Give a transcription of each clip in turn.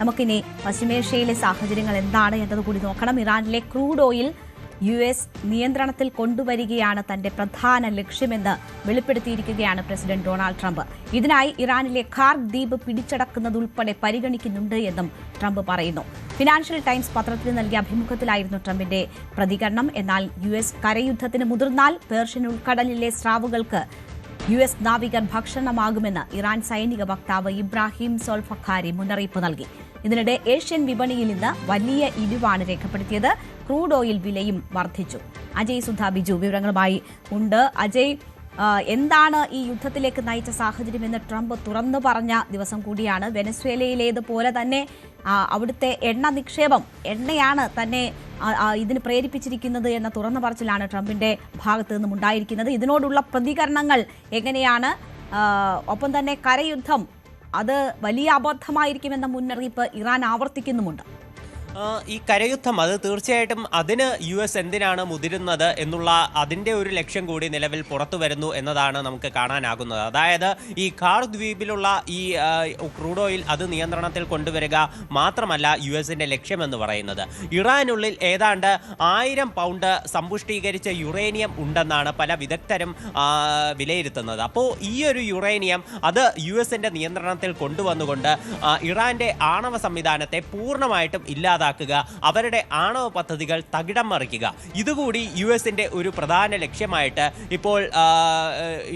നമുക്കിനി പശ്ചിമേഷ്യയിലെ സാഹചര്യങ്ങൾ എന്താണ് എന്നതുകൂടി നോക്കണം. ഇറാനിലെ ക്രൂഡ് ഓയിൽ US നിയന്ത്രണത്തിൽ കൊണ്ടുവരികയാണ് തന്റെ പ്രധാന ലക്ഷ്യമെന്ന് വെളിപ്പെടുത്തിയിരിക്കുകയാണ് പ്രസിഡന്റ് ഡൊണാൾഡ് ട്രംപ്. ഇതിനായി ഇറാനിലെ ഖാർഗ് ദ്വീപ് പിടിച്ചടക്കുന്നതുൾപ്പെടെ പരിഗണിക്കുന്നുണ്ട് എന്നും ട്രംപ് പറയുന്നു. ഫിനാൻഷ്യൽ ടൈംസ് പത്രത്തിന് നൽകിയ അഭിമുഖത്തിലായിരുന്നു ട്രംപിന്റെ പ്രതികരണം. എന്നാൽ US കരയുദ്ധത്തിന് മുതിർന്നാൽ പേർഷ്യൻ ഉൾക്കടലിലെ സ്രാവുകൾക്ക് US നാവികർ ഭക്ഷണമാകുമെന്ന് ഇറാൻ സൈനിക വക്താവ് ഇബ്രാഹിം സോൾഫഖാരി മുന്നറിയിപ്പ് നൽകി. ഇതിനിടെ ഏഷ്യൻ വിപണിയിൽ ഇന്ന് വലിയ ഇടിവാണ് രേഖപ്പെടുത്തിയത്. ക്രൂഡ് ഓയിൽ വിലയും വർദ്ധിച്ചു. അജയ് സുധ ബിജു വിവരങ്ങളുമായി ഉണ്ട്. അജയ്, എന്താണ് ഈ യുദ്ധത്തിലേക്ക് നയിച്ച സാഹചര്യമെന്ന് ട്രംപ് തുറന്നു പറഞ്ഞ ദിവസം കൂടിയാണ്. വെനസ്വേലയിലേതുപോലെ തന്നെ അവിടുത്തെ എണ്ണ നിക്ഷേപം, എണ്ണയാണ് തന്നെ ഇതിന് പ്രേരിപ്പിച്ചിരിക്കുന്നത് എന്ന തുറന്ന പറച്ചിലാണ് ട്രംപിന്റെ ഭാഗത്തു നിന്നും ഉണ്ടായിരിക്കുന്നത്. ഇതിനോടുള്ള പ്രതികരണങ്ങൾ എങ്ങനെയാണ്? ഒപ്പം തന്നെ കരയുദ്ധം അത് വലിയ അബദ്ധമായിരിക്കുമെന്ന മുന്നറിയിപ്പ് ഇറാൻ ആവർത്തിക്കുന്നുമുണ്ട്. ഈ കരയുദ്ധം അത് തീർച്ചയായിട്ടും അതിന് US എന്തിനാണ് മുതിരുന്നത് എന്നുള്ള അതിൻ്റെ ഒരു ലക്ഷ്യം കൂടി നിലവിൽ പുറത്തു വരുന്നു എന്നതാണ് നമുക്ക് കാണാനാകുന്നത്. അതായത് ഈ ഖാർഗ് ദ്വീപിലുള്ള ഈ ക്രൂഡ് ഓയിൽ അത് നിയന്ത്രണത്തിൽ കൊണ്ടുവരിക മാത്രമല്ല US-ന്റെ ലക്ഷ്യമെന്ന് പറയുന്നത്. ഇറാനുള്ളിൽ ഏതാണ്ട് 1000 പൗണ്ട് സമ്പുഷ്ടീകരിച്ച യുറേനിയം ഉണ്ടെന്നാണ് പല വിദഗ്ധരും വിലയിരുത്തുന്നത്. അപ്പോൾ ഈ ഒരു യുറേനിയം അത് US-ന്റെ നിയന്ത്രണത്തിൽ കൊണ്ടുവന്നുകൊണ്ട് ഇറാന്റെ ആണവ സംവിധാനത്തെ പൂർണ്ണമായിട്ടും ഇല്ലാതാക്കുക, അവരുടെ ആണവ പദ്ധതികൾ തകിടം മറിക്കുക, ഇതുകൂടി US-ന്റെ ഒരു പ്രധാന ലക്ഷ്യമായിട്ട് ഇപ്പോൾ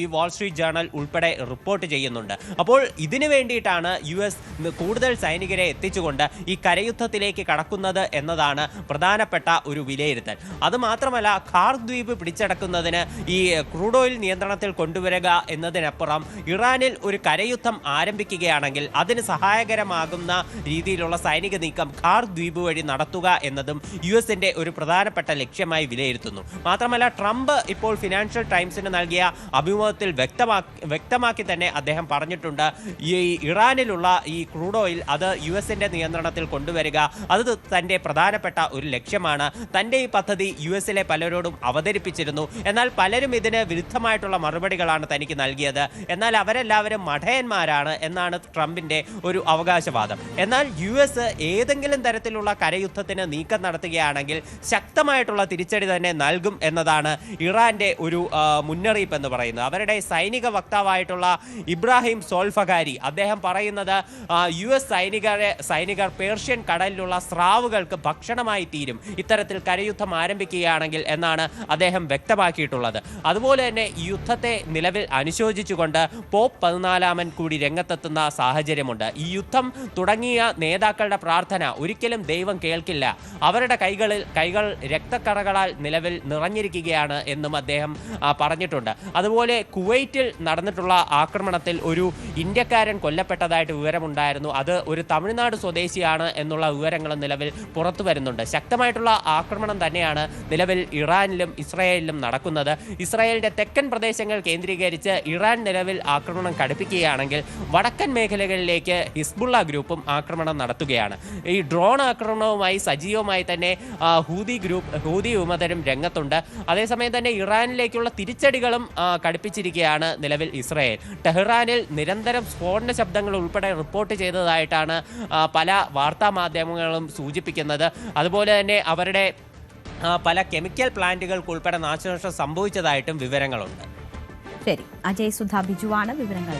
ഈ വാൾ സ്ട്രീറ്റ് ജേർണൽ ഉൾപ്പെടെ റിപ്പോർട്ട് ചെയ്യുന്നുണ്ട്. അപ്പോൾ ഇതിനു വേണ്ടിയിട്ടാണ് US കൂടുതൽ സൈനികരെ എത്തിച്ചുകൊണ്ട് ഈ കരയുദ്ധത്തിലേക്ക് കടക്കുന്നത് എന്നതാണ് പ്രധാനപ്പെട്ട ഒരു വിലയിരുത്തൽ. അതുമാത്രമല്ല, ഖാർഗ് ദ്വീപ് പിടിച്ചടക്കുന്നതിന് ഈ ക്രൂഡ് ഓയിൽ നിയന്ത്രണത്തിൽ കൊണ്ടുവരിക എന്നതിനപ്പുറം ഇറാനിൽ ഒരു കരയുദ്ധം ആരംഭിക്കുകയാണെങ്കിൽ അതിന് സഹായകരമാകുന്ന രീതിയിലുള്ള സൈനിക നീക്കം ഖാർഗ് ദ്വീപ് വഴി നടത്തുക എന്നതും US-ന്റെ ഒരു പ്രധാനപ്പെട്ട ലക്ഷ്യമായി വിലയിരുത്തുന്നു. മാത്രമല്ല, ട്രംപ് ഇപ്പോൾ ഫിനാൻഷ്യൽ ടൈംസിന് നൽകിയ അഭിമുഖത്തിൽ വ്യക്തമാക്കി തന്നെ അദ്ദേഹം പറഞ്ഞിട്ടുണ്ട്, ഈ ഇറാനിലുള്ള ഈ ക്രൂഡ് ഓയിൽ അത് US-ന്റെ നിയന്ത്രണത്തിൽ കൊണ്ടുവരിക അത് തൻ്റെ പ്രധാനപ്പെട്ട ഒരു ലക്ഷ്യമാണ്. തൻ്റെ ഈ പദ്ധതി US-ലെ പലരോടും അവതരിപ്പിച്ചിരുന്നു. എന്നാൽ പലരും ഇതിന് വിരുദ്ധമായിട്ടുള്ള മറുപടികളാണ് തനിക്ക് നൽകിയത്. എന്നാൽ അവരെല്ലാവരും മഠയന്മാരാണ് എന്നാണ് ട്രംപിൻ്റെ ഒരു അവകാശവാദം. എന്നാൽ US ഏതെങ്കിലും തരത്തിലുള്ള കരയുദ്ധത്തിന് നീക്കം നടത്തുകയാണെങ്കിൽ ശക്തമായിട്ടുള്ള തിരിച്ചടി തന്നെ നൽകും എന്നതാണ് ഇറാന്റെ ഒരു മുന്നറിയിപ്പ് എന്ന് പറയുന്നത്. അവരുടെ സൈനിക വക്താവായിട്ടുള്ള ഇബ്രാഹിം സോൾഫഖാരി അദ്ദേഹം പറയുന്നത് US സൈനികർ പേർഷ്യൻ കടലിലുള്ള സ്രാവുകൾക്ക് ഭക്ഷണമായി തീരും ഇത്തരത്തിൽ കരയുദ്ധം ആരംഭിക്കുകയാണെങ്കിൽ എന്നാണ് അദ്ദേഹം വ്യക്തമാക്കിയിട്ടുള്ളത്. അതുപോലെ തന്നെ ഈ യുദ്ധത്തെ നിലവിൽ അനുശോചിച്ചുകൊണ്ട് പോപ്പ് 14 കൂടി രംഗത്തെത്തുന്ന സാഹചര്യമുണ്ട്. ഈ യുദ്ധം തുടങ്ങിയ നേതാക്കളുടെ പ്രാർത്ഥന ഒരിക്കലും ദൈവം കേൾക്കില്ല, അവരുടെ കൈകൾ രക്തക്കറകളാൽ നിലവിൽ നിറഞ്ഞിരിക്കുകയാണ് എന്നും അദ്ദേഹം പറഞ്ഞിട്ടുണ്ട്. അതുപോലെ കുവൈറ്റിൽ നടന്നിട്ടുള്ള ആക്രമണത്തിൽ ഒരു ഇന്ത്യക്കാരൻ കൊല്ലപ്പെട്ടതായിട്ട് വിവരമുണ്ടായിരുന്നു. അത് ഒരു തമിഴ്നാട് സ്വദേശിയാണ് എന്നുള്ള വിവരങ്ങളും നിലവിൽ പുറത്തു വരുന്നുണ്ട്. ശക്തമായിട്ടുള്ള ആക്രമണം തന്നെയാണ് നിലവിൽ ഇറാനിലും ഇസ്രായേലിലും നടക്കുന്നത്. ഇസ്രായേലിന്റെ തെക്കൻ പ്രദേശങ്ങൾ കേന്ദ്രീകരിച്ച് ഇറാൻ നിലവിൽ ആക്രമണം കടുപ്പിക്കുകയാണെങ്കിൽ വടക്കൻ മേഖലകളിലേക്ക് ഹിസ്ബുള്ള ഗ്രൂപ്പും ആക്രമണം നടത്തുകയാണ്. ഈ ഡ്രോൺ ആക്രമണവുമായി സജീവമായി തന്നെ ഹൂതി വിമതരും രംഗത്തുണ്ട്. അതേസമയം തന്നെ ഇറാനിലേക്കുള്ള തിരിച്ചടികളും കടുപ്പിച്ചിരിക്കുകയാണ് നിലവിൽ ഇസ്രായേൽ. ടെഹ്റാനിൽ നിരന്തരം സ്ഫോടന ശബ്ദങ്ങൾ ഉൾപ്പെടെ റിപ്പോർട്ട് ചെയ്തതായിട്ടാണ് പല വാർത്താ മാധ്യമങ്ങളും സൂചിപ്പിക്കുന്നത്. അതുപോലെ തന്നെ അവരുടെ പല കെമിക്കൽ പ്ലാന്റുകൾക്ക് ഉൾപ്പെടെ നാശനഷ്ടം സംഭവിച്ചതായിട്ടും വിവരങ്ങളുണ്ട്. ശരി, അജയ് സുധ ബിജുവാണ് വിവരങ്ങൾ.